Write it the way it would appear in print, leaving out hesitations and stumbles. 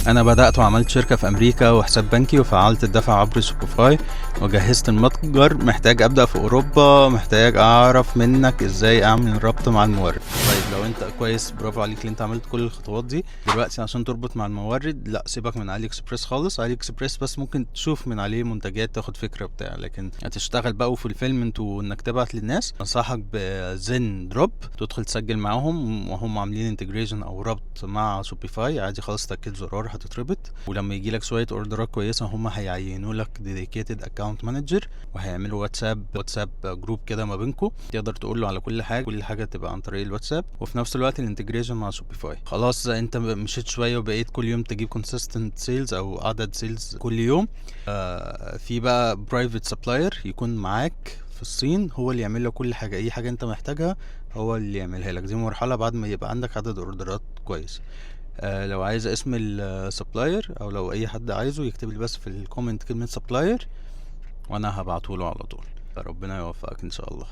انا بدأت وعملت شركة في امريكا وحساب بنكي وفعلت الدفع عبر شوبيفاي وجهزت المتجر. محتاج ابدأ في اوروبا، محتاج اعرف منك ازاي اعمل ربط مع المورد. طيب لو انت كويس، برافو عليك اللي انت عملت كل الخطوات دي. دلوقتي عشان تربط مع المورد، لا سيبك من علي اكسبريس خالص. علي اكسبريس بس ممكن تشوف من عليه منتجات تاخد فكرة بتاع، لكن هتشتغل بقى في الفيلمنت وانك تبعت للناس. انصحك بزن دروب، تدخل تسجل معاهم وهم عاملين انتجريشن او ربط مع شوبيفاي عادي خالص. تاكد زرار هتتربط، ولما يجي لك شويه اوردرات كويسه هم هيعينوا لك ديديكيتد اكونت مانجر، وهيعملوا واتساب جروب كده ما بينكم، تقدر تقول له على كل حاجه تبقى عن طريق الواتساب، وفي نفس الوقت الانتجريشن مع شوبيفاي. خلاص انت مشيت شويه وبقيت كل يوم تجيب كونسيستنت سيلز او عدد سيلز كل يوم. في بقى برايفت سبلاير يكون معاك في الصين، هو اللي يعمل لك كل حاجه، اي حاجه انت محتاجها هو اللي يعملها لك. دي مرحله بعد ما يبقى عندك عدد اوردرات كويس. لو عايز اسم السبلاير او لو اي حد عايزه يكتب لي بس في الكومنت كلمة سبلاير وانا هبعته له على طول. ربنا يوفقك ان شاء الله.